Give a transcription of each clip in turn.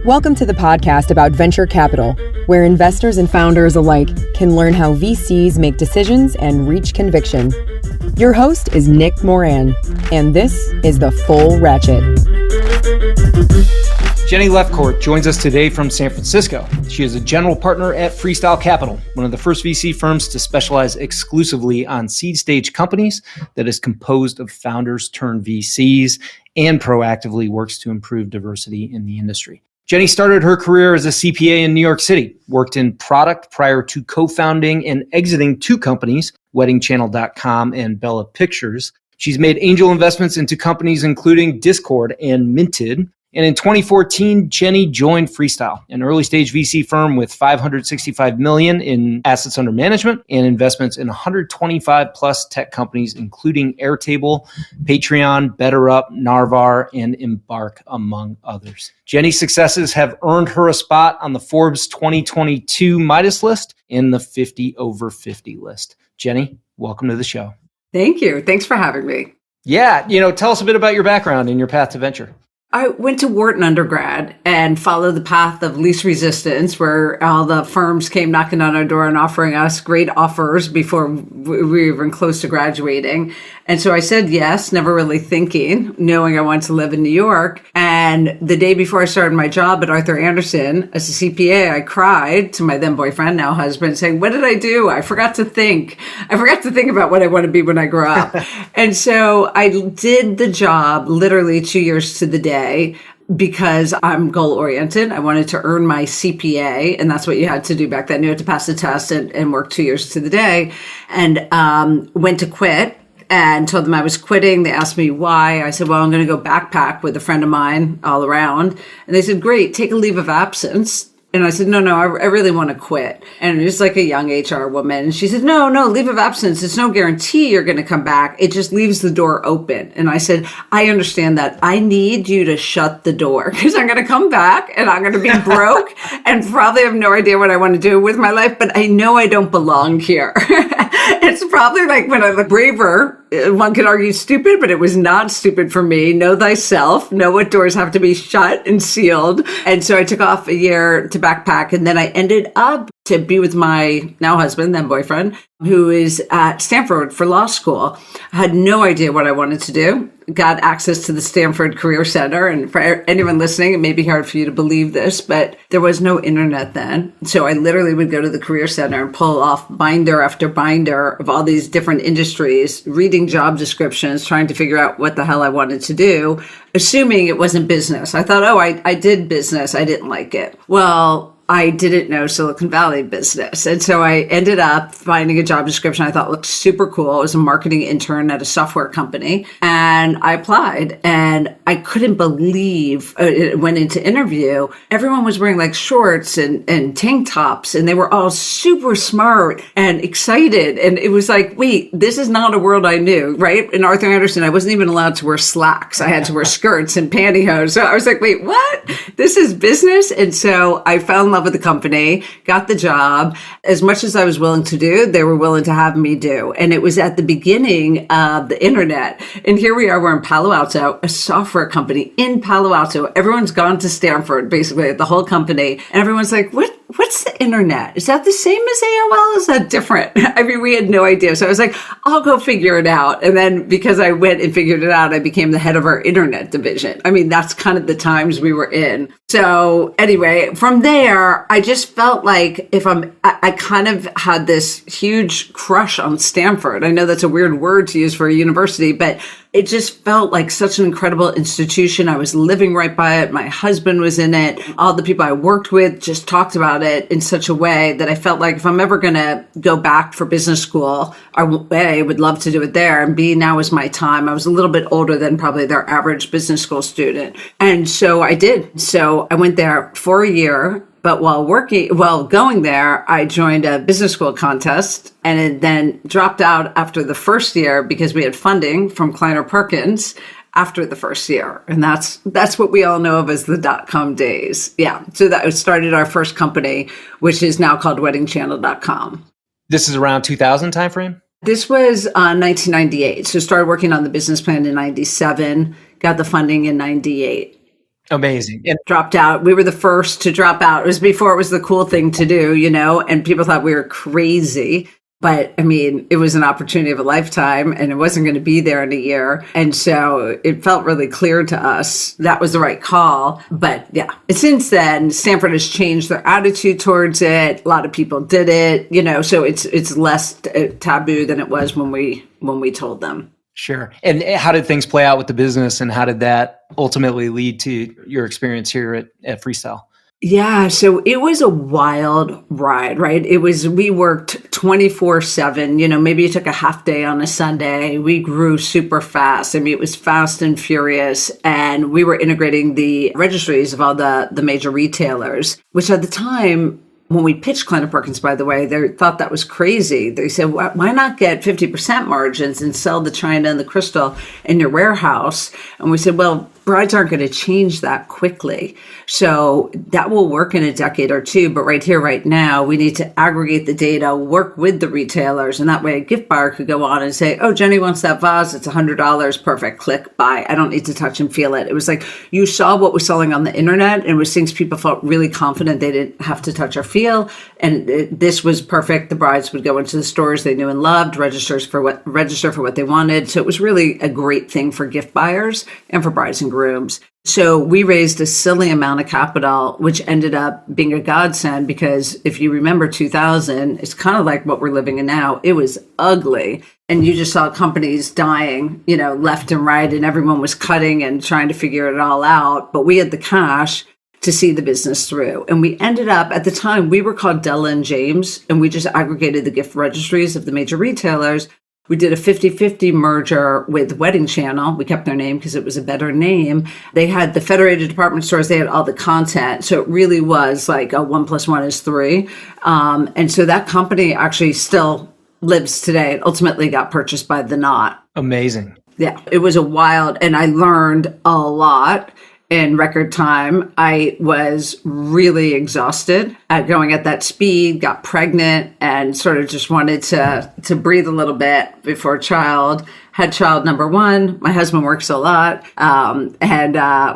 Welcome to the podcast about venture capital, where investors and founders alike can learn how VCs make decisions and reach conviction. Your host is Nick Moran, and this is The Full Ratchet. Jenny Lefcourt joins us today from San Francisco. She is a general partner at Freestyle Capital, one of the first VC firms to specialize exclusively on seed stage companies that is composed of founders turned VCs and proactively works to improve diversity in the industry. Jenny started her career as a CPA in New York City, worked in product prior to co-founding and exiting two companies, WeddingChannel.com and Bella Pictures. She's made angel investments into companies including Discord and Minted. And in 2014, Jenny joined Freestyle, an early-stage VC firm with $565 million in assets under management and investments in 125-plus tech companies, including Airtable, Patreon, BetterUp, Narvar, and Embark, among others. Jenny's successes have earned her a spot on the Forbes 2022 Midas list and the 50 over 50 list. Jenny, welcome to the show. Thank you. Thanks for having me. Yeah, tell us a bit about your background and your path to venture. I went to Wharton undergrad and followed the path of least resistance, where all the firms came knocking on our door and offering us great offers before we were even close to graduating. And so I said yes, never really thinking, knowing I wanted to live in New York. And the day before I started my job at Arthur Andersen as a CPA, I cried to my then boyfriend, now husband, saying, "What did I do? I forgot to think. I forgot to think about what I want to be when I grow up." And so I did the job literally 2 years to the day, because I'm goal-oriented. I wanted to earn my CPA, and that's what you had to do back then. You had to pass the test and work 2 years to the day, and went to quit and told them I was quitting. They asked me why. I said, well, I'm going to go backpack with a friend of mine all around. And they said, great, take a leave of absence. And I said, no, I really want to quit. And it was like a young HR woman. And she said, no, leave of absence. It's no guarantee you're going to come back. It just leaves the door open. And I said, I understand that. I need you to shut the door, because I'm going to come back and I'm going to be broke and probably have no idea what I want to do with my life. But I know I don't belong here. It's probably like when I look braver, one could argue stupid, but it was not stupid for me. Know thyself, know what doors have to be shut and sealed. And so I took off a year to backpack, and then I ended up to be with my now husband, then boyfriend, who is at Stanford for law school. I had no idea what I wanted to do. Got access to the Stanford Career Center. And for anyone listening, it may be hard for you to believe this, but there was no internet then. So I literally would go to the Career Center and pull off binder after binder of all these different industries, reading job descriptions, trying to figure out what the hell I wanted to do, assuming it wasn't business. I thought, I did business. I didn't like it. Well, I didn't know Silicon Valley business. And so I ended up finding a job description I thought looked super cool. I was a marketing intern at a software company, and I applied, and I couldn't believe it went into interview. Everyone was wearing like shorts and tank tops, and they were all super smart and excited. And it was like, wait, this is not a world I knew, right? In Arthur Andersen, I wasn't even allowed to wear slacks. I had to wear skirts and pantyhose. So I was like, wait, what? This is business? And so I fell in love with the company, got the job. As much as I was willing to do, they were willing to have me do. And it was at the beginning of the internet. And here we are, we're in Palo Alto, a software company in Palo Alto. Everyone's gone to Stanford, basically, the whole company. And everyone's like, what's the internet? Is that the same as AOL? Is that different? I mean, we had no idea. So I was like, I'll go figure it out. And then because I went and figured it out, I became the head of our internet division. I mean, that's kind of the times we were in. So anyway, from there, I just felt like I kind of had this huge crush on Stanford. I know that's a weird word to use for a university, but it just felt like such an incredible institution. I was living right by it. My husband was in it. All the people I worked with just talked about it in such a way that I felt like if I'm ever going to go back for business school, I would love to do it there. And B, now is my time. I was a little bit older than probably their average business school student. And so I did. So I went there for a year. But while going there, I joined a business school contest and then dropped out after the first year because we had funding from Kleiner Perkins after the first year. And that's what we all know of as the dot-com days. Yeah. So that started our first company, which is now called WeddingChannel.com. This is around 2000 timeframe? This was 1998. So started working on the business plan in 97. got the funding in 98. Amazing. And Dropped out. We were the first to drop out. It was before it was the cool thing to do, and people thought we were crazy. But I mean, it was an opportunity of a lifetime and it wasn't going to be there in a year. And so it felt really clear to us that was the right call. But yeah, since then, Stanford has changed their attitude towards it. A lot of people did it, so it's less taboo than it was when we told them. Sure. And how did things play out with the business, and how did that ultimately lead to your experience here at Freestyle? Yeah, so it was a wild ride, right? We worked 24/7, maybe you took a half day on a Sunday. We grew super fast. I mean, it was fast and furious. And we were integrating the registries of all the major retailers, which at the time, when we pitched Kleiner Perkins, by the way, they thought that was crazy. They said, why not get 50% margins and sell the china and the crystal in your warehouse? And we said, well, brides aren't going to change that quickly. So that will work in a decade or two. But right here, right now, we need to aggregate the data, work with the retailers. And that way a gift buyer could go on and say, oh, Jenny wants that vase. It's $100. Perfect. Click, buy. I don't need to touch and feel it. It was like you saw what was selling on the internet, and it was things people felt really confident they didn't have to touch or feel. And this was perfect. The brides would go into the stores they knew and loved, register for what they wanted. So it was really a great thing for gift buyers and for brides and grooms. So we raised a silly amount of capital, which ended up being a godsend, because if you remember 2000, it's kind of like what we're living in now. It was ugly. And you just saw companies dying, left and right, and everyone was cutting and trying to figure it all out. But we had the cash to see the business through. And we ended up, at the time, we were called Della and James, and we just aggregated the gift registries of the major retailers. We did a 50-50 merger with Wedding Channel. We kept their name because it was a better name. They had the Federated Department Stores. They had all the content. So it really was like a 1 + 1 is 3. And so that company actually still lives today. It ultimately got purchased by The Knot. Amazing. Yeah, it was a wild, and I learned a lot in record time. I was really exhausted at going at that speed, got pregnant, and sort of just wanted to breathe a little bit before child. Had child number 1. My husband works a lot,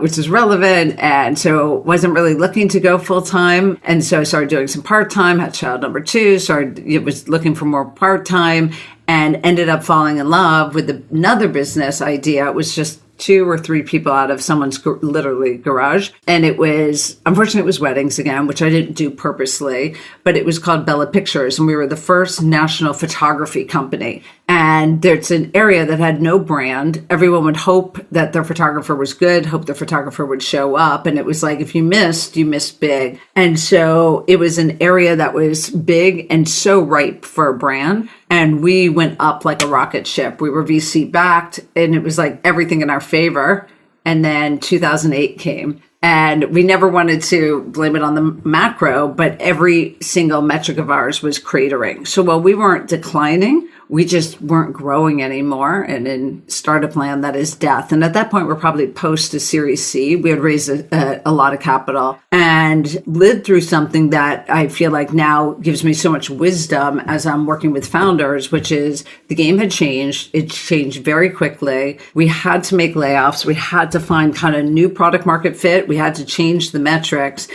which is relevant. And so wasn't really looking to go full time. And so I started doing some part time, had child number 2, was looking for more part time, and ended up falling in love with another business idea. It was just 2 or 3 people out of someone's literally garage. And unfortunately, it was weddings again, which I didn't do purposely, but it was called Bella Pictures. And we were the first national photography company. And it's an area that had no brand. Everyone would hope that their photographer was good, hope their photographer would show up. And it was like, if you missed big. And so it was an area that was big and so ripe for a brand. And we went up like a rocket ship. We were VC backed, and it was like everything in our favor. And then 2008 came. And we never wanted to blame it on the macro, but every single metric of ours was cratering. So while we weren't declining, we just weren't growing anymore. And in startup land, that is death. And at that point, we're probably post a Series C. We had raised a lot of capital and lived through something that I feel like now gives me so much wisdom as I'm working with founders, which is the game had changed. It changed very quickly. We had to make layoffs. We had to find kind of new product market fit. We had to change the metrics.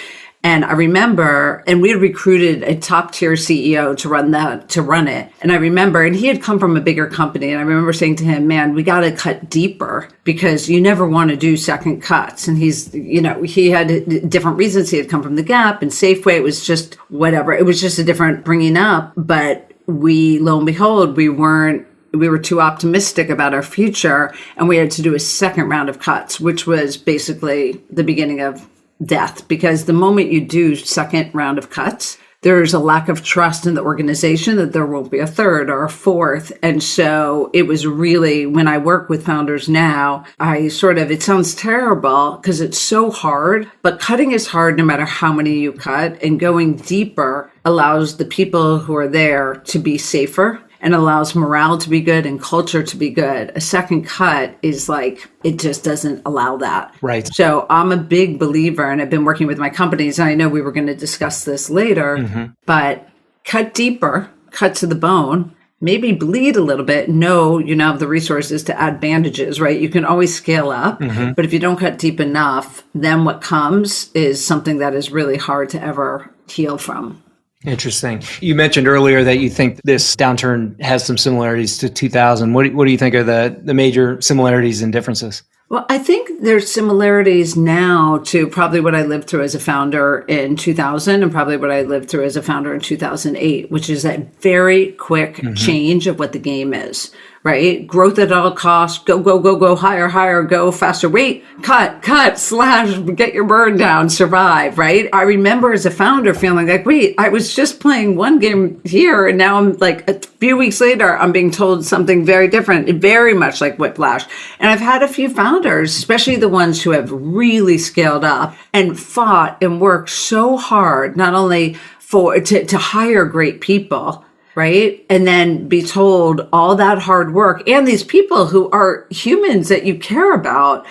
And I remember, and we had recruited a top tier CEO to run it. And I remember, and he had come from a bigger company. And I remember saying to him, man, we got to cut deeper because you never want to do second cuts. And he had different reasons. He had come from the Gap and Safeway. It was just whatever. It was just a different bringing up. But lo and behold, we were too optimistic about our future. And we had to do a second round of cuts, which was basically the beginning of death, because the moment you do second round of cuts, there's a lack of trust in the organization that there won't be a third or a fourth. And so it was really, when I work with founders now, it sounds terrible because it's so hard, but cutting is hard no matter how many you cut, and going deeper allows the people who are there to be safer and allows morale to be good and culture to be good. A second cut is like, it just doesn't allow that. Right. So I'm a big believer, and I've been working with my companies, and I know we were going to discuss this later, but cut deeper, cut to the bone, maybe bleed a little bit. No, you now have the resources to add bandages, right? You can always scale up, but if you don't cut deep enough, then what comes is something that is really hard to ever heal from. Interesting. You mentioned earlier that you think this downturn has some similarities to 2000. What do you think are the major similarities and differences? Well, I think there's similarities now to probably what I lived through as a founder in 2000 and probably what I lived through as a founder in 2008, which is that very quick change of what the game is, right? Growth at all costs, go, higher, go faster, wait, cut, slash, get your burn down, survive, right? I remember as a founder feeling like, wait, I was just playing one game here and now I'm like a few weeks later, I'm being told something very different, very much like whiplash. And I've had a few founders, especially the ones who have really scaled up and fought and worked so hard, not only to hire great people, right? And then be told all that hard work and these people who are humans that you care about,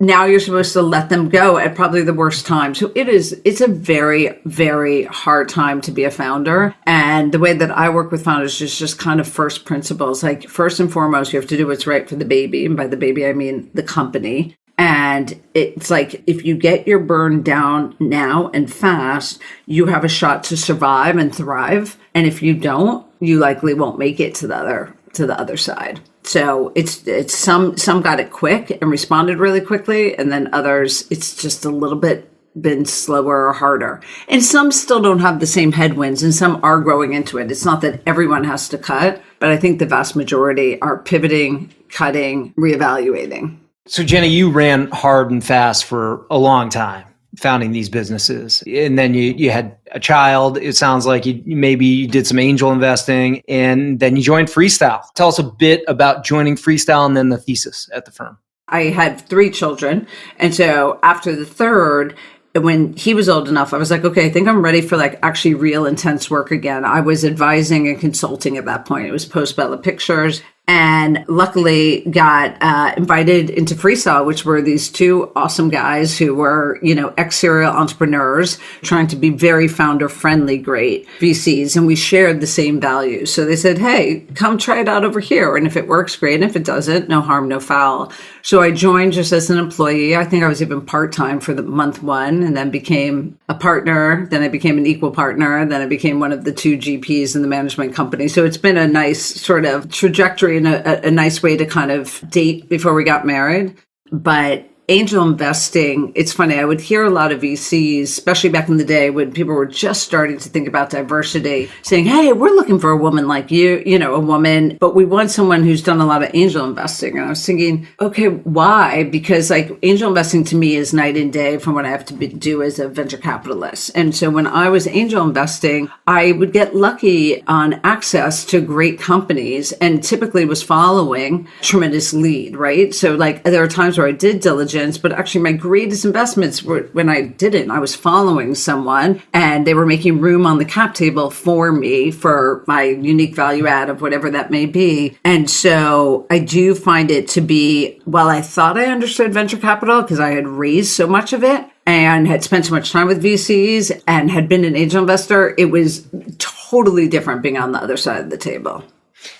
now you're supposed to let them go at probably the worst time. So it's a very, very hard time to be a founder. And the way that I work with founders is just kind of first principles. Like first and foremost, you have to do what's right for the baby. And by the baby, I mean the company. And it's like, if you get your burn down now and fast, you have a shot to survive and thrive. And if you don't, you likely won't make it to the other side. So it's some got it quick and responded really quickly. And then others, it's just a little bit been slower or harder. And some still don't have the same headwinds and some are growing into it. It's not that everyone has to cut, but I think the vast majority are pivoting, cutting, reevaluating. So Jenny, you ran hard and fast for a long time, founding these businesses. And then you had a child. It sounds like you did some angel investing and then you joined Freestyle. Tell us a bit about joining Freestyle and then the thesis at the firm. I had 3 children. And so after the third, when he was old enough, I was like, okay, I think I'm ready for like actually real intense work again. I was advising and consulting at that point. It was post-Bella Pictures. And luckily got invited into Freestyle, which were these 2 awesome guys who were, ex-serial entrepreneurs trying to be very founder-friendly, great VCs. And we shared the same values. So they said, hey, come try it out over here. And if it works, great. And if it doesn't, no harm, no foul. So I joined just as an employee. I think I was even part-time for the month 1 and then became a partner. Then I became an equal partner. Then I became one of the 2 GPs in the management company. So it's been a nice sort of trajectory and a nice way to kind of date before we got married. But angel investing, it's funny, I would hear a lot of VCs, especially back in the day when people were just starting to think about diversity, saying, hey, we're looking for a woman like you, a woman, but we want someone who's done a lot of angel investing. And I was thinking, okay, why? Because like angel investing to me is night and day from what I have to do as a venture capitalist. And so when I was angel investing, I would get lucky on access to great companies and typically was following tremendous lead, right? So like there are times where I did diligence, but actually my greatest investments were when I didn't. I was following someone and they were making room on the cap table for me for my unique value add of whatever that may be. And so I do find it to be, while I thought I understood venture capital because I had raised so much of it and had spent so much time with VCs and had been an angel investor, it was totally different being on the other side of the table.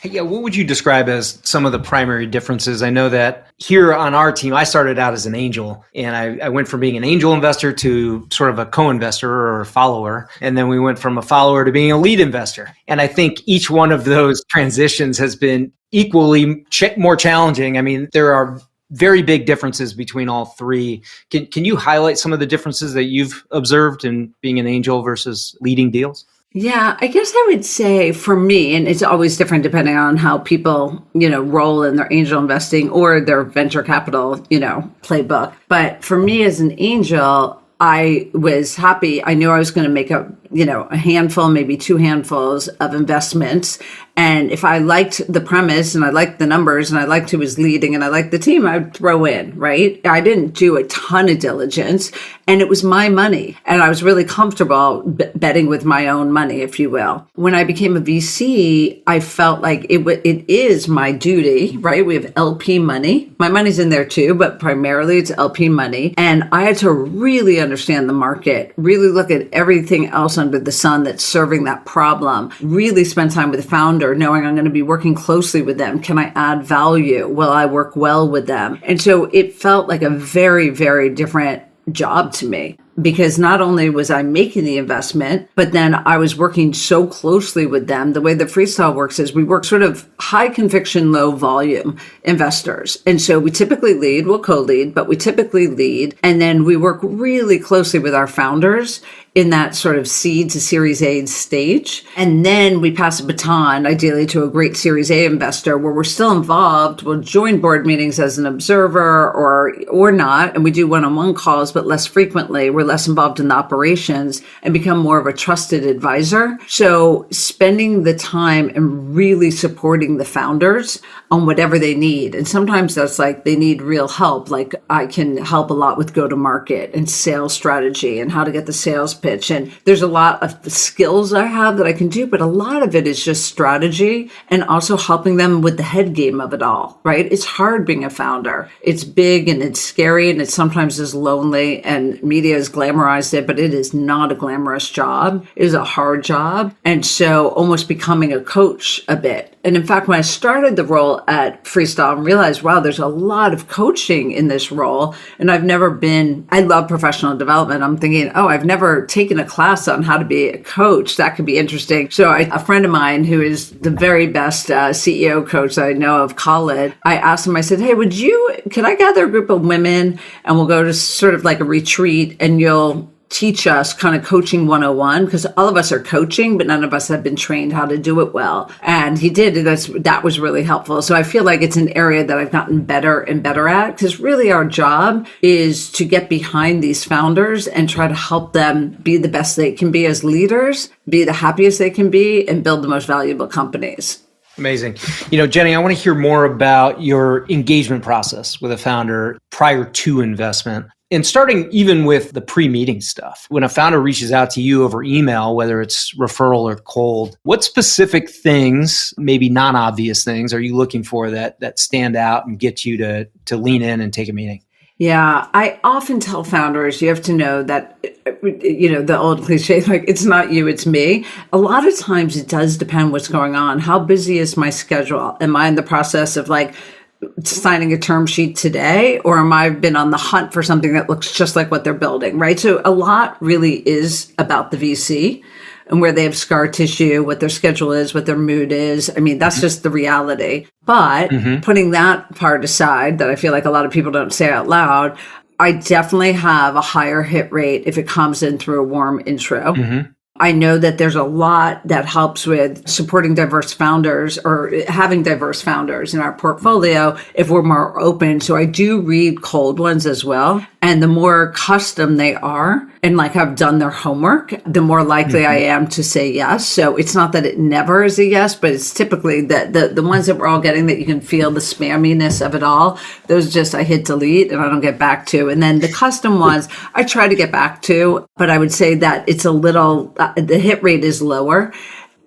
Yeah, what would you describe as some of the primary differences? I know that here on our team, I started out as an angel and I went from being an angel investor to sort of a co-investor or a follower. And then we went from a follower to being a lead investor. And I think each one of those transitions has been equally more challenging. I mean, there are very big differences between all 3. Can you highlight some of the differences that you've observed in being an angel versus leading deals? Yeah, I guess I would say for me, and it's always different depending on how people, roll in their angel investing or their venture capital, playbook. But for me as an angel, I was happy. I knew I was going to make a handful, maybe 2 handfuls of investments. And if I liked the premise and I liked the numbers and I liked who was leading and I liked the team, I'd throw in, right? I didn't do a ton of diligence and it was my money. And I was really comfortable betting with my own money, if you will. When I became a VC, I felt like it is my duty, right? We have LP money. My money's in there too, but primarily it's LP money. And I had to really understand the market, really look at everything else under the sun that's serving that problem, really spend time with the founders founder, knowing I'm going to be working closely with them. Can I add value? Will I work well with them? And so it felt like a very, very different job to me, because not only was I making the investment, but then I was working so closely with them. The way that Freestyle works is we work sort of high conviction, low volume investors. And so we typically lead, we'll co-lead, but we typically lead. And then we work really closely with our founders in that sort of seed to Series A stage. And then we pass a baton, ideally to a great Series A investor where we're still involved. We'll join board meetings as an observer or not. And we do one-on-one calls, but less frequently. We're less involved in the operations and become more of a trusted advisor. So spending the time and really supporting the founders on whatever they need. And sometimes that's like they need real help. Like I can help a lot with go-to-market and sales strategy and how to get the sales pitch. And there's a lot of skills I have that I can do, but a lot of it is just strategy and also helping them with the head game of it all, right? It's hard being a founder. It's big and it's scary and it sometimes is lonely, and media has glamorized it, but it is not a glamorous job. It is a hard job. And so almost becoming a coach a bit. And in fact, when I started the role at Freestyle and realized, wow, there's a lot of coaching in this role. And I love professional development. I'm thinking, I've never taken a class on how to be a coach. That could be interesting. So a friend of mine who is the very best CEO coach that I know of, Khaled, I asked him, I said, hey, could I gather a group of women and we'll go to sort of like a retreat and you'll teach us kind of coaching 101, because all of us are coaching, but none of us have been trained how to do it well. And he did. That was really helpful. So I feel like it's an area that I've gotten better and better at, because really our job is to get behind these founders and try to help them be the best they can be as leaders, be the happiest they can be, and build the most valuable companies. Amazing. Jenny, I want to hear more about your engagement process with a founder prior to investment. And starting even with the pre-meeting stuff, when a founder reaches out to you over email, whether it's referral or cold, what specific things, maybe non-obvious things, are you looking for that stand out and get you to lean in and take a meeting? Yeah, I often tell founders, you have to know that, the old cliche, like it's not you, it's me. A lot of times it does depend what's going on. How busy is my schedule? Am I in the process of like signing a term sheet today, or am I been on the hunt for something that looks just like what they're building, right? So a lot really is about the VC and where they have scar tissue, what their schedule is, what their mood is. I mean, that's just the reality. But putting that part aside, that I feel like a lot of people don't say out loud, I definitely have a higher hit rate if it comes in through a warm intro. I know that there's a lot that helps with supporting diverse founders or having diverse founders in our portfolio if we're more open. So I do read cold ones as well. And the more custom they are and like have done their homework, the more likely I am to say yes. So it's not that it never is a yes, but it's typically the ones that we're all getting that you can feel the spamminess of it all. Those just I hit delete and I don't get back to. And then the custom ones I try to get back to, but I would say that it's a little, the hit rate is lower.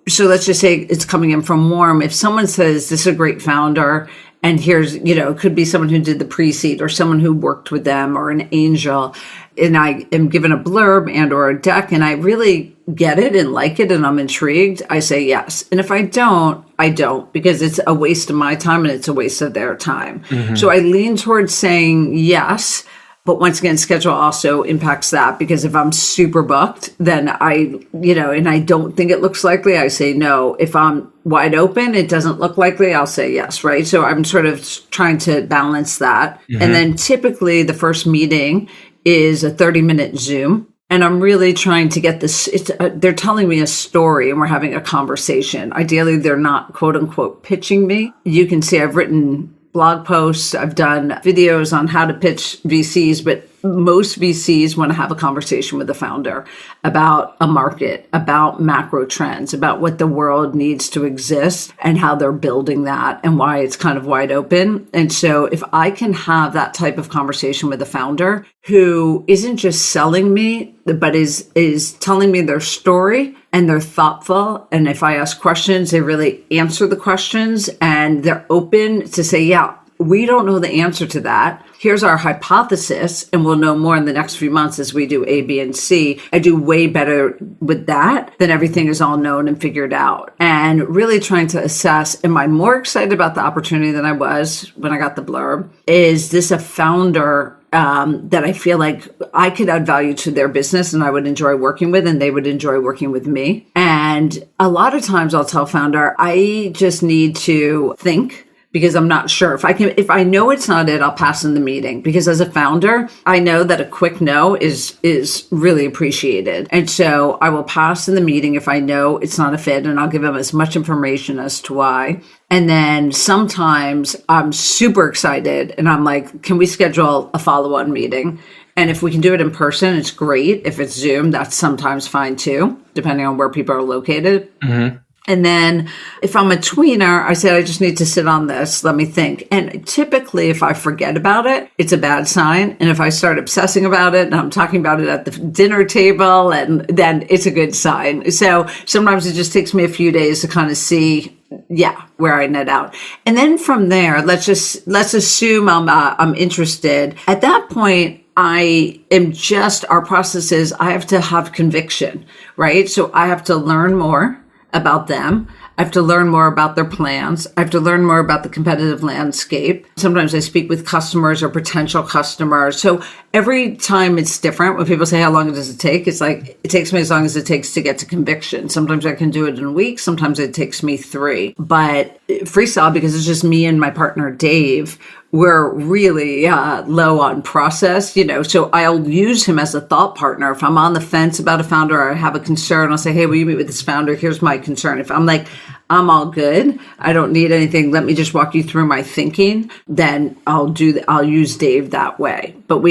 So let's just say it's coming in from warm. If someone says this is a great founder, and here's, it could be someone who did the pre-seed or someone who worked with them or an angel, and I am given a blurb and or a deck and I really get it and like it and I'm intrigued, I say yes. And if I don't, I don't, because it's a waste of my time and it's a waste of their time. So I lean towards saying yes. But once again, schedule also impacts that, because if I'm super booked, then and I don't think it looks likely, I say no. If I'm wide open, it doesn't look likely, I'll say yes, right? So I'm sort of trying to balance that. And then typically the first meeting is a 30-minute Zoom. And I'm really trying to get this, they're telling me a story and we're having a conversation. Ideally, they're not quote unquote pitching me. You can see I've written blog posts, I've done videos on how to pitch VCs, but most VCs want to have a conversation with the founder about a market, about macro trends, about what the world needs to exist and how they're building that and why it's kind of wide open. And so if I can have that type of conversation with a founder who isn't just selling me, but is telling me their story and they're thoughtful. And if I ask questions, they really answer the questions and they're open to say, yeah, we don't know the answer to that. Here's our hypothesis, and we'll know more in the next few months as we do A, B, and C. I do way better with that than everything is all known and figured out. And really trying to assess, am I more excited about the opportunity than I was when I got the blurb? Is this a founder that I feel like I could add value to their business and I would enjoy working with, and they would enjoy working with me? And a lot of times I'll tell founder, I just need to think, because I'm not sure. If I know it's not it, I'll pass in the meeting. Because as a founder, I know that a quick no is really appreciated. And so I will pass in the meeting if I know it's not a fit, and I'll give them as much information as to why. And then sometimes I'm super excited and I'm like, can we schedule a follow-on meeting? And if we can do it in person, it's great. If it's Zoom, that's sometimes fine too, depending on where people are located. Mm-hmm. And then if I'm a tweener, I said, I just need to sit on this. Let me think. And typically, if I forget about it, it's a bad sign. And if I start obsessing about it and I'm talking about it at the dinner table, and then it's a good sign. So sometimes it just takes me a few days to kind of see, where I net out. And then from there, let's assume I'm interested. At that point, our process is I have to have conviction, right? So I have to learn more about them. I have to learn more about their plans. I have to learn more about the competitive landscape. Sometimes I speak with customers or potential customers. So every time it's different. When people say, how long does it take? It's like, it takes me as long as it takes to get to conviction. Sometimes I can do it in a week. Sometimes it takes me 3. But Freestyle, because it's just me and my partner, Dave, we're really low on process, so I'll use him as a thought partner. If I'm on the fence about a founder or I have a concern, I'll say, hey, will you meet with this founder? Here's my concern. If I'm like, I'm all good, I don't need anything, let me just walk you through my thinking, then I'll use Dave that way. But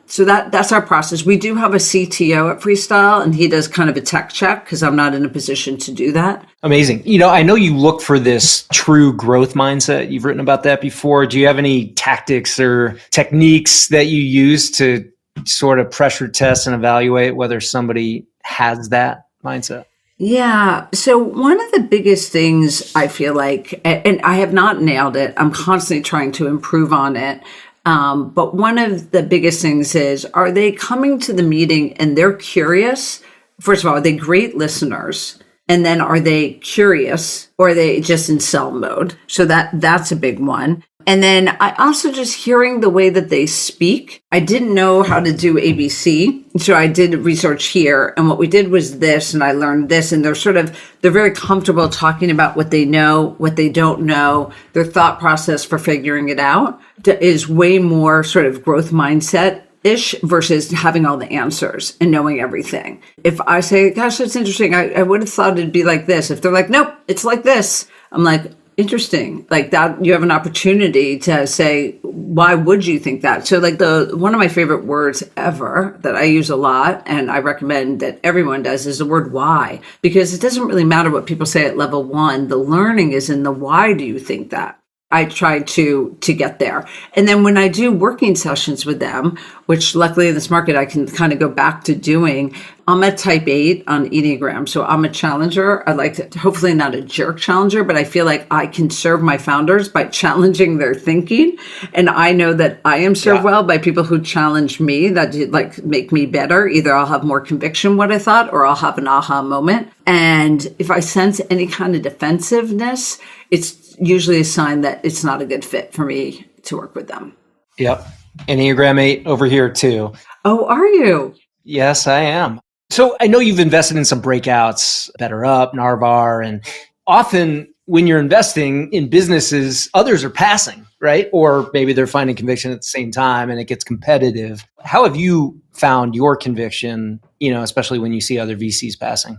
so that's our process. We do have a CTO at Freestyle, and he does kind of a tech check because I'm not in a position to do that. Amazing. I know you look for this true growth mindset. You've written about that before. Do you have any tactics or techniques that you use to sort of pressure test and evaluate whether somebody has that mindset? Yeah. So one of the biggest things I feel like, and I have not nailed it, I'm constantly trying to improve on it. But one of the biggest things is, are they coming to the meeting and they're curious? First of all, are they great listeners? And then are they curious, or are they just in sell mode? So that's a big one. And then I also just hearing the way that they speak. I didn't know how to do ABC. So I did research here, and what we did was this, and I learned this, and they're very comfortable talking about what they know, what they don't know. Their thought process for figuring it out is way more sort of growth mindset-ish versus having all the answers and knowing everything. If I say, gosh, that's interesting, I would have thought it'd be like this. If they're like, nope, it's like this, I'm like, interesting. Like that, you have an opportunity to say, why would you think that? So like one of my favorite words ever that I use a lot, and I recommend that everyone does, is the word why, because it doesn't really matter what people say at level 1. The learning is in the why do you think that? I try to get there. And then when I do working sessions with them, which luckily in this market I can kind of go back to doing, I'm a type 8 on Enneagram. So I'm a challenger. I like to, hopefully not a jerk challenger, but I feel like I can serve my founders by challenging their thinking. And I know that I am served well by people who challenge me, that like make me better. Either I'll have more conviction what I thought, or I'll have an aha moment. And if I sense any kind of defensiveness, it's usually a sign that it's not a good fit for me to work with them. Yep. Enneagram 8 over here too. Oh, are you? Yes, I am. So I know you've invested in some breakouts, Better Up, Narvar, and often when you're investing in businesses, others are passing, right? Or maybe they're finding conviction at the same time and it gets competitive. How have you found your conviction, especially when you see other VCs passing?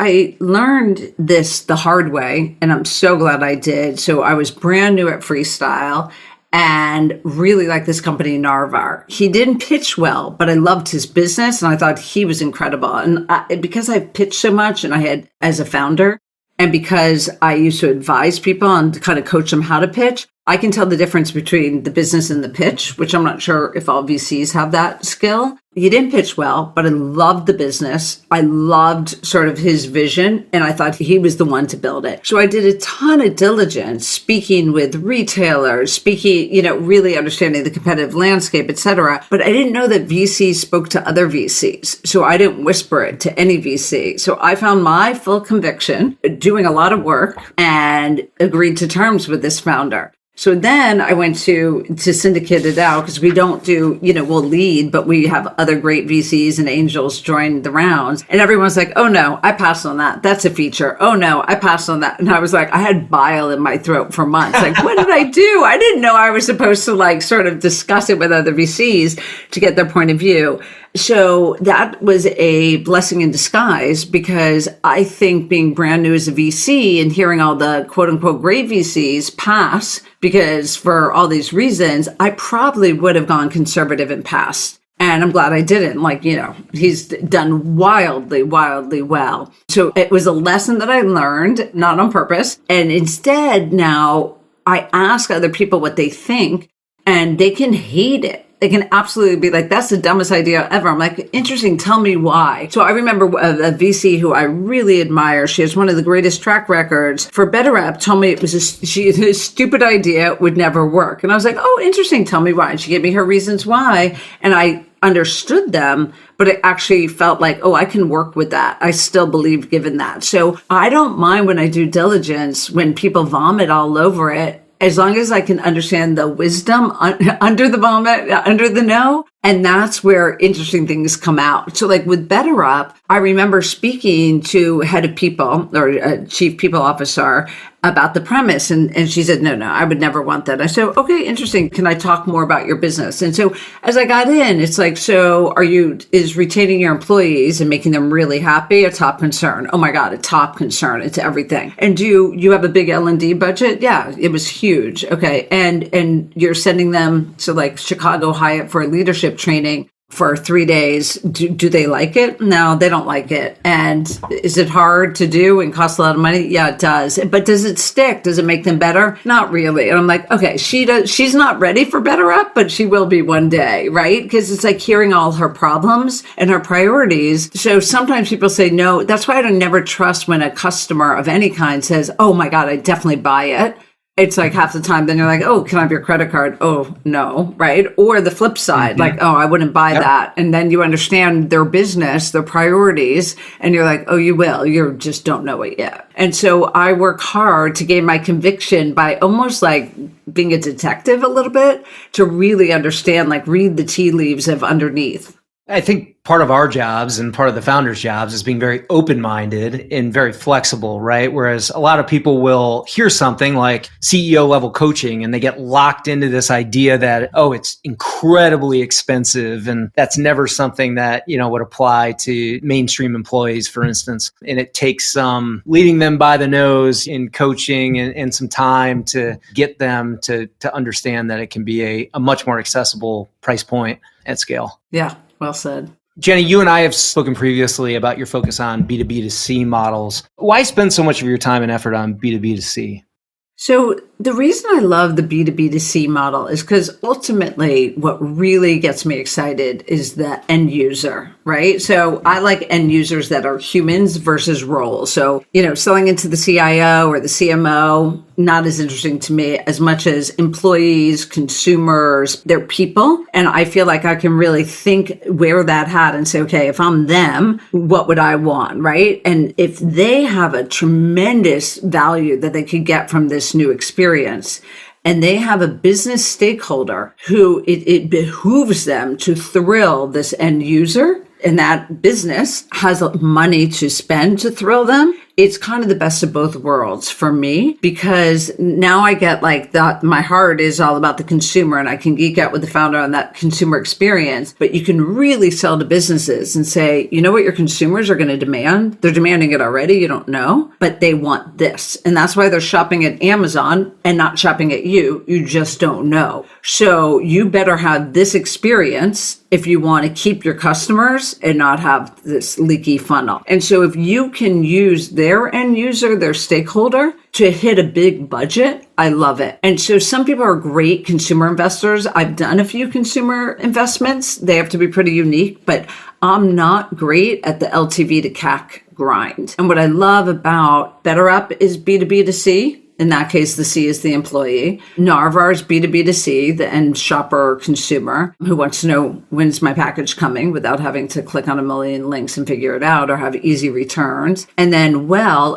I learned this the hard way, and I'm so glad I did. So I was brand new at Freestyle and really liked this company, Narvar. He didn't pitch well, but I loved his business and I thought he was incredible. And because I pitched so much, and I had as a founder, and because I used to advise people and kind of coach them how to pitch, I can tell the difference between the business and the pitch, which I'm not sure if all VCs have that skill. he didn't pitch well, but I loved the business. I loved sort of his vision, and I thought he was the one to build it. So I did a ton of diligence, speaking with retailers, really understanding the competitive landscape, et cetera. But I didn't know that VCs spoke to other VCs. So I didn't whisper it to any VC. So I found my full conviction, doing a lot of work, and agreed to terms with this founder. So then I went to syndicate it out, because we don't do, we'll lead, but we have other great VCs and angels join the rounds. And everyone's like, oh no, I passed on that. That's a feature. Oh no, I passed on that. And I was like, I had bile in my throat for months. Like, what did I do? I didn't know I was supposed to sort of discuss it with other VCs to get their point of view. So that was a blessing in disguise, because I think being brand new as a VC and hearing all the quote unquote great VCs pass, because for all these reasons, I probably would have gone conservative and passed. And I'm glad I didn't. He's done wildly, wildly well. So it was a lesson that I learned, not on purpose. And instead, now I ask other people what they think, and they can hate it. They can absolutely be like, that's the dumbest idea ever. I'm like, interesting, tell me why. So I remember a VC who I really admire. She has one of the greatest track records for BetterUp, told me it was a stupid idea, would never work. And I was like, oh, interesting, tell me why. And she gave me her reasons why. And I understood them, but I actually felt like, oh, I can work with that. I still believe given that. So I don't mind when I do diligence, when people vomit all over it, as long as I can understand the wisdom under the vomit, under the no. And that's where interesting things come out. So with BetterUp, I remember speaking to head of people or chief people officer about the premise. And she said, no, I would never want that. I said, okay, interesting. Can I talk more about your business? And so as I got in, it's like, so is retaining your employees and making them really happy a top concern? Oh my God, a top concern. It's everything. And do you have a big L&D budget? Yeah, it was huge. Okay. And you're sending them to Chicago Hyatt for a leadership training for 3 days. Do they like it? No, they don't like it. And is it hard to do and cost a lot of money? Yeah, it does. But does it stick? Does it make them better? Not really. And I'm like, okay, she's not ready for BetterUp, but she will be one day, right? Because it's like hearing all her problems and her priorities. So sometimes people say no. That's why I don't never trust when a customer of any kind says, oh my God, I definitely buy it. It's like half the time, then you're like, oh, can I have your credit card? Oh, no, right? Or the flip side, oh, I wouldn't buy that. And then you understand their business, their priorities, and you're like, oh, you will. You just don't know it yet. And so I work hard to gain my conviction by almost being a detective a little bit to really understand, read the tea leaves of underneath. I think part of our jobs and part of the founders' jobs is being very open-minded and very flexible, right? Whereas a lot of people will hear something like CEO level coaching and they get locked into this idea that, oh, it's incredibly expensive. And that's never something that, would apply to mainstream employees, for instance. And it takes some leading them by the nose in coaching and some time to get them to understand that it can be a much more accessible price point at scale. Yeah. Well said. Jenny, you and I have spoken previously about your focus on B2B2C models. Why spend so much of your time and effort on B2B2C? So the reason I love the B2B2C model is because ultimately what really gets me excited is the end user, right? So I like end users that are humans versus roles. So, selling into the CIO or the CMO, not as interesting to me as much as employees, consumers, they're people. And I feel like I can really wear that hat and say, okay, if I'm them, what would I want, right? And if they have a tremendous value that they could get from this new experience, and they have a business stakeholder who it behooves them to thrill this end user, and that business has money to spend to thrill them, it's kind of the best of both worlds for me, because now I get that my heart is all about the consumer and I can geek out with the founder on that consumer experience, but you can really sell to businesses and say, you know what your consumers are going to demand? They're demanding it already. You don't know, but they want this. And that's why they're shopping at Amazon and not shopping at you. You just don't know. So you better have this experience if you want to keep your customers and not have this leaky funnel. And so if you can use this their end user, their stakeholder, to hit a big budget, I love it. And so some people are great consumer investors. I've done a few consumer investments. They have to be pretty unique, but I'm not great at the LTV to CAC grind. And what I love about BetterUp is B2B2C. In that case, the C is the employee. Narvar is B2B2C, the end shopper or consumer who wants to know when's my package coming without having to click on a million links and figure it out or have easy returns. And then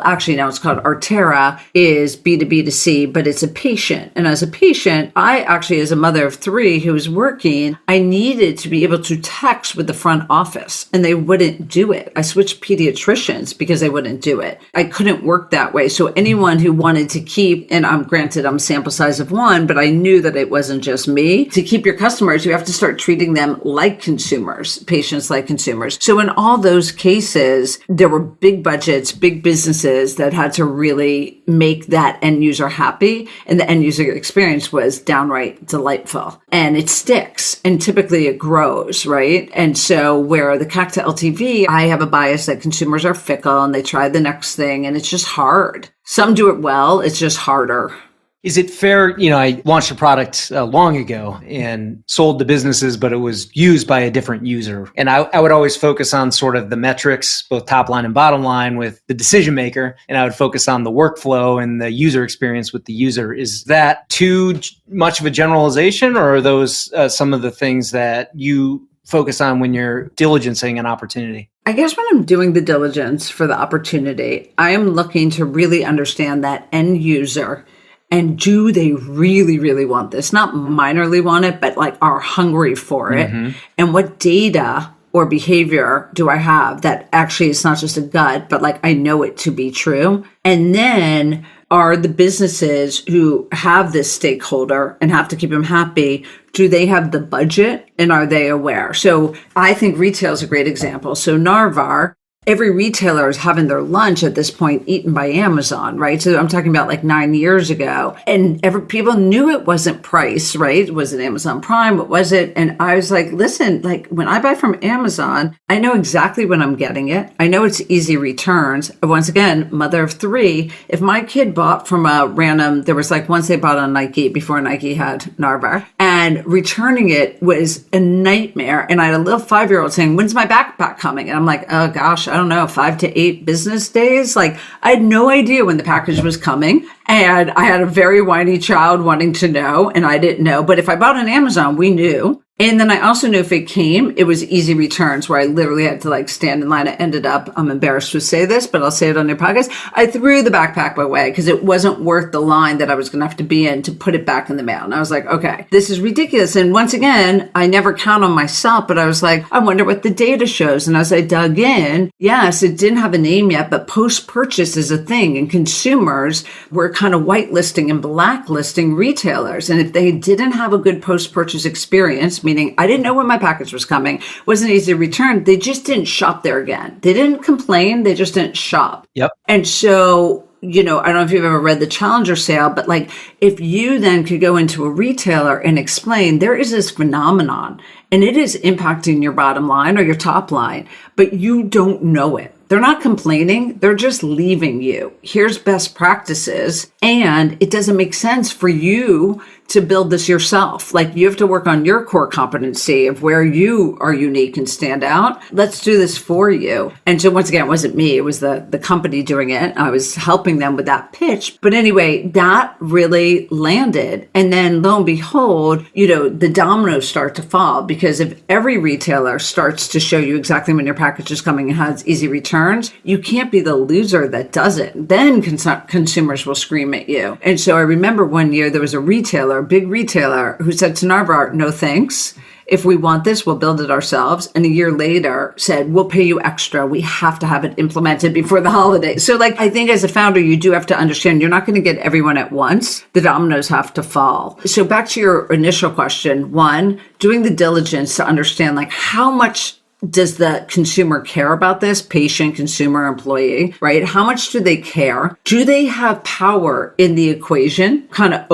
actually now it's called Artera, is B2B2C, but it's a patient. And as a patient, I actually, as a mother of 3 who was working, I needed to be able to text with the front office and they wouldn't do it. I switched pediatricians because they wouldn't do it. I couldn't work that way. So anyone who wanted to and I'm a sample size of 1, but I knew that it wasn't just me. To keep your customers, you have to start treating them like consumers, patients like consumers. So in all those cases, there were big budgets, big businesses that had to really make that end user happy. And the end user experience was downright delightful. And it sticks. And typically it grows, right? And so where the CAC to LTV, I have a bias that consumers are fickle and they try the next thing and it's just hard. Some do it well. It's just harder. Is it fair? I launched a product long ago and sold to businesses, but it was used by a different user. And I would always focus on sort of the metrics, both top line and bottom line with the decision maker. And I would focus on the workflow and the user experience with the user. Is that too much of a generalization, or are those some of the things that you focus on when you're diligencing an opportunity? I guess when I'm doing the diligence for the opportunity, I am looking to really understand that end user. And do they really, really want this? Not minorly want it, but like are hungry for it. Mm-hmm. And what data or behavior do I have that actually is not just a gut, but like I know it to be true? And then are the businesses who have this stakeholder and have to keep them happy, do they have the budget and are they aware? So I think retail is a great example. So Narvar, every retailer is having their lunch at this point eaten by Amazon, right? So I'm talking about like 9 years ago. And people knew it wasn't price, right? Was it Amazon Prime? What was it? And I was like, listen, like when I buy from Amazon, I know exactly when I'm getting it. I know it's easy returns. Once again, mother of 3, if my kid bought from a random, there was like once they bought on Nike before Nike had Narvar, and returning it was a nightmare. And I had a little 5-year-old saying, when's my backpack coming? And I'm like, oh gosh, I don't know, 5 to 8 business days. Like I had no idea when the package was coming. And I had a very whiny child wanting to know, and I didn't know. But if I bought on Amazon, we knew. And then I also knew if it came, it was easy returns where I literally had to like stand in line. I ended up, I'm embarrassed to say this, but I'll say it on your podcast. I threw the backpack away because it wasn't worth the line that I was going to have to be in to put it back in the mail. And I was like, okay, this is ridiculous. And once again, I never count on myself, but I was like, I wonder what the data shows. And as I dug in, yes, it didn't have a name yet, but post-purchase is a thing. And consumers were kind of whitelisting and blacklisting retailers. And if they didn't have a good post-purchase experience, meaning I didn't know when my package was coming, wasn't easy to return, they just didn't shop there again. They didn't complain, they just didn't shop. Yep. And so, I don't know if you've ever read the Challenger sale, but like if you then could go into a retailer and explain there is this phenomenon and it is impacting your bottom line or your top line, but you don't know it. They're not complaining. They're just leaving you. Here's best practices. And it doesn't make sense for you to build this yourself. Like you have to work on your core competency of where you are unique and stand out. Let's do this for you. And so once again, it wasn't me. It was the company doing it. I was helping them with that pitch. But anyway, that really landed. And then lo and behold, the dominoes start to fall because if every retailer starts to show you exactly when your package is coming and has easy returns, you can't be the loser that does it. Then consumers will scream at you. And so I remember one year there was a big retailer who said to Narvar, no thanks. If we want this, we'll build it ourselves. And a year later said, we'll pay you extra. We have to have it implemented before the holidays. So I think as a founder, you do have to understand you're not going to get everyone at once. The dominoes have to fall. So back to your initial question, 1, doing the diligence to understand how much does the consumer care about this? Patient, consumer, employee, right? How much do they care? Do they have power in the equation? Kind of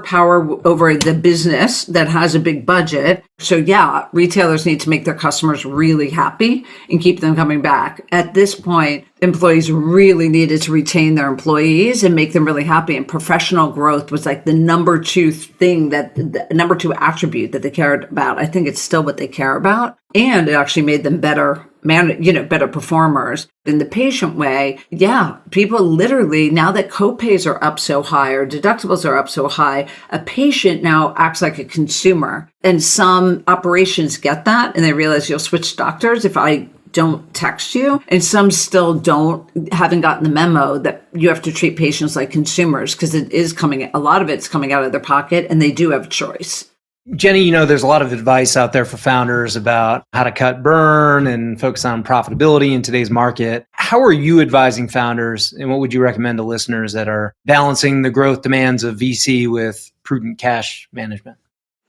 power over the business that has a big budget. So yeah, retailers need to make their customers really happy and keep them coming back. At this point, employees really needed to retain their employees and make them really happy. And professional growth was like the number two attribute that they cared about. I think it's still what they care about. And it actually made them better performers. In the patient way, people literally, now that copays are up so high or deductibles are up so high, a patient now acts like a consumer. And some operations get that and they realize you'll switch doctors if I don't text you. And some still haven't gotten the memo that you have to treat patients like consumers because a lot of it's coming out of their pocket and they do have a choice. Jenny, there's a lot of advice out there for founders about how to cut burn and focus on profitability in today's market. How are you advising founders, and what would you recommend to listeners that are balancing the growth demands of VC with prudent cash management?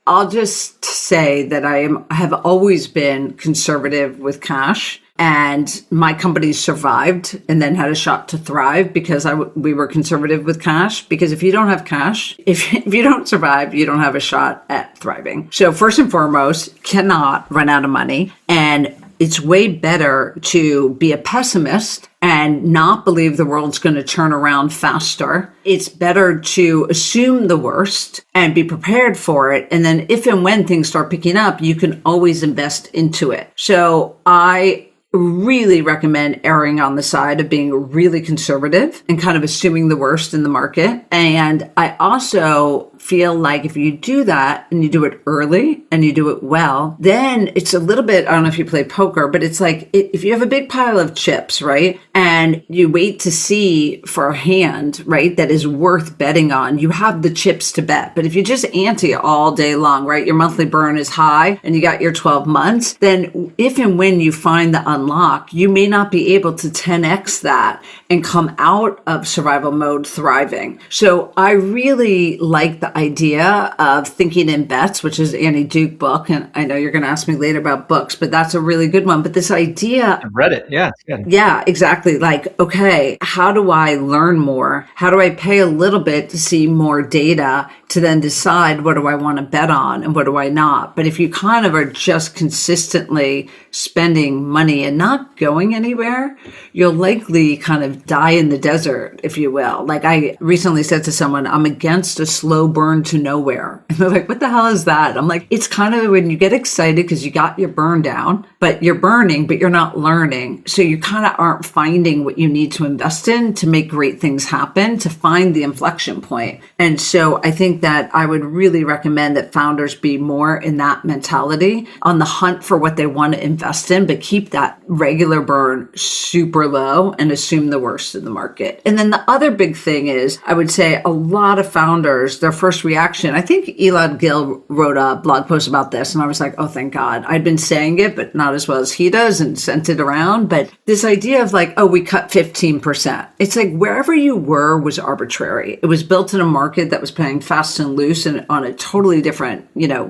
I'll just say that I have always been conservative with cash, and my company survived and then had a shot to thrive because we were conservative with cash. Because if you don't have cash, if you don't survive, you don't have a shot at thriving. So first and foremost, cannot run out of money. And it's way better to be a pessimist and not believe the world's going to turn around faster. It's better to assume the worst and be prepared for it. And then if and when things start picking up, you can always invest into it. So I really recommend erring on the side of being really conservative and kind of assuming the worst in the market. And I also feel like if you do that and you do it early and you do it well, then it's a little bit, I don't know if you play poker, but it's like if you have a big pile of chips, right? And you wait to see for a hand, right, that is worth betting on, you have the chips to bet. But if you just ante all day long, right, your monthly burn is high and you got your 12 months, then if and when you find the unlock, you may not be able to 10x that and come out of survival mode thriving. So I really like the idea of thinking in bets, which is Annie Duke book. And I know you're going to ask me later about books, but that's a really good one. But this idea. I've read it. Yeah. Yeah, exactly. Like, okay, how do I learn more? How do I pay a little bit to see more data to then decide what do I want to bet on and what do I not? But if you kind of are just consistently spending money and not going anywhere, you'll likely kind of die in the desert, if you will. Like I recently said to someone, I'm against a slow burn to nowhere. And they're like, what the hell is that? I'm like, it's kind of when you get excited because you got your burn down, but you're burning, but you're not learning. So you kind of aren't finding what you need to invest in to make great things happen, to find the inflection point. And so I think that I would really recommend that founders be more in that mentality on the hunt for what they want to invest in, but keep that regular burn super low and assume the worst in the market. And then the other big thing is, I would say a lot of founders, their first reaction, I think Elon Gill wrote a blog post about this, and I was like, oh, thank God. I'd been saying it, but not as well as he does and sent it around. But this idea of like, oh, we cut 15%. It's like wherever you were was arbitrary. It was built in a market that was playing fast and loose and on a totally different,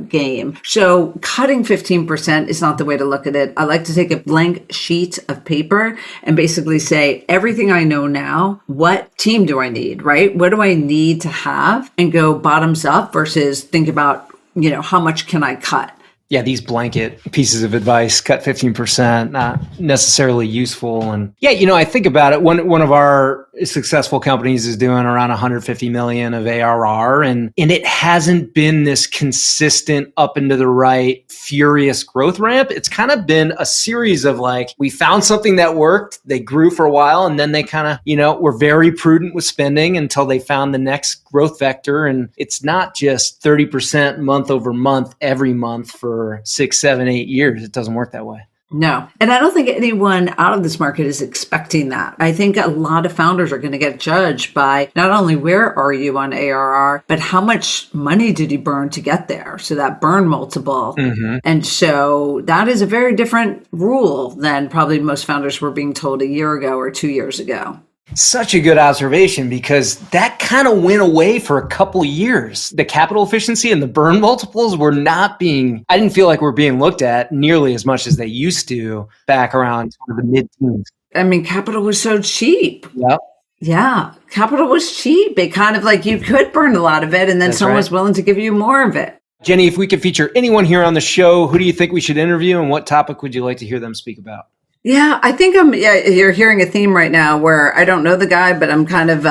game. So cutting 15% is not the way to look at it. I like to take a blank sheet of paper and basically say, everything I know now, what team do I need, right? What do I need to have? And go bottoms up versus think about, how much can I cut? Yeah, these blanket pieces of advice, cut 15%, not necessarily useful. And yeah, I think about it. One of our successful companies is doing around 150 million of ARR, and it hasn't been this consistent up and to the right, furious growth ramp. It's kind of been a series of like, we found something that worked, they grew for a while, and then they kind of, were very prudent with spending until they found the next growth vector. And it's not just 30% month over month every month for 6, 7, 8 years. It doesn't work that way. No. And I don't think anyone out of this market is expecting that. I think a lot of founders are going to get judged by not only where are you on ARR, but how much money did you burn to get there? So that burn multiple. Mm-hmm. And so that is a very different rule than probably most founders were being told a year ago or 2 years ago. Such a good observation, because that kind of went away for a couple of years. The capital efficiency and the burn multiples were I didn't feel like we're being looked at nearly as much as they used to back around sort of the mid-teens. I mean, capital was so cheap. Yep. Yeah. Capital was cheap. It kind of like you could burn a lot of it and then someone was willing to give you more of it. Jenny, if we could feature anyone here on the show, who do you think we should interview and what topic would you like to hear them speak about? Yeah, I think you're hearing a theme right now where I don't know the guy, but I'm kind of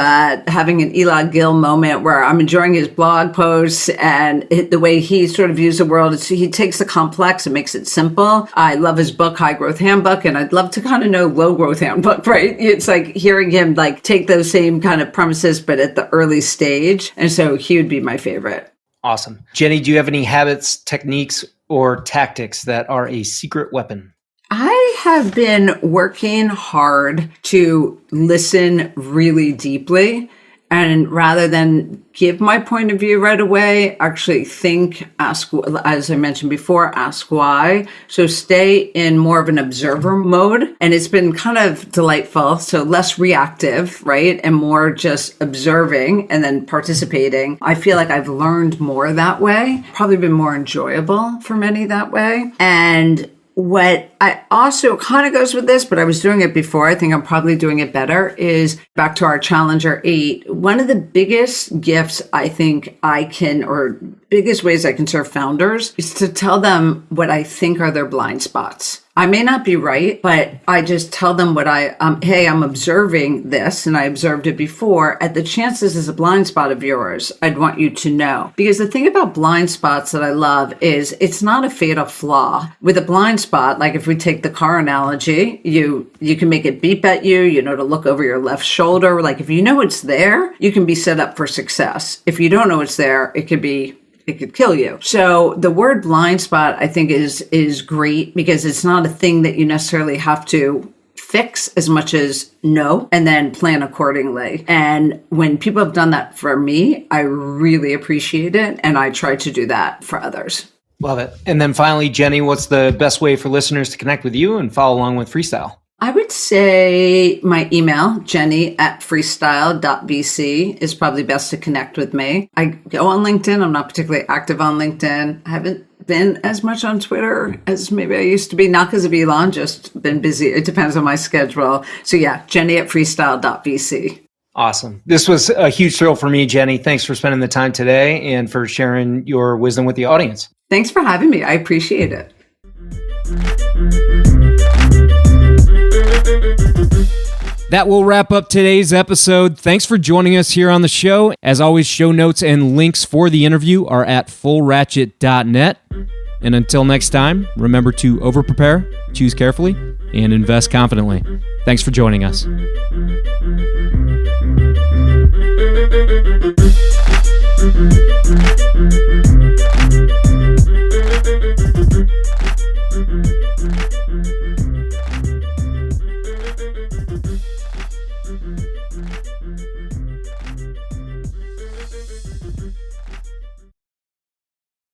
having an Eli Gill moment where I'm enjoying his blog posts and the way he sort of views the world. He takes the complex and makes it simple. I love his book, High Growth Handbook, and I'd love to kind of know Low Growth Handbook, right? It's like hearing him like take those same kind of premises, but at the early stage. And so he would be my favorite. Awesome. Jenny, do you have any habits, techniques, or tactics that are a secret weapon? I have been working hard to listen really deeply, and rather than give my point of view right away, actually think, ask, as I mentioned before, ask why. So stay in more of an observer mode. And it's been kind of delightful. So less reactive, right? And more just observing and then participating. I feel like I've learned more that way, probably been more enjoyable for many that way. And what I also kind of goes with this, but I was doing it before, I think I'm probably doing it better, is back to our Challenger 8. One of the biggest gifts I think I can, or biggest ways I can serve founders, is to tell them what I think are their blind spots. I may not be right, but I just tell them what hey, I'm observing this and I observed it before. At the chance this is a blind spot of yours, I'd want you to know. Because the thing about blind spots that I love is it's not a fatal flaw. With a blind spot, like if we take the car analogy, you can make it beep at you, to look over your left shoulder. Like if you know it's there, you can be set up for success. If you don't know it's there, it could kill you. So the word blind spot, I think, is great because it's not a thing that you necessarily have to fix as much as know and then plan accordingly. And when people have done that for me, I really appreciate it. And I try to do that for others. Love it. And then finally, Jenny, what's the best way for listeners to connect with you and follow along with Freestyle? I would say my email, jenny@freestyle.vc, is probably best to connect with me. I go on LinkedIn. I'm not particularly active on LinkedIn. I haven't been as much on Twitter as maybe I used to be, not because of Elon, just been busy. It depends on my schedule. So yeah, jenny@freestyle.vc. Awesome. This was a huge thrill for me, Jenny. Thanks for spending the time today and for sharing your wisdom with the audience. Thanks for having me. I appreciate it. That will wrap up today's episode. Thanks for joining us here on the show. As always, show notes and links for the interview are at fullratchet.net. And until next time, remember to over-prepare, choose carefully, and invest confidently. Thanks for joining us.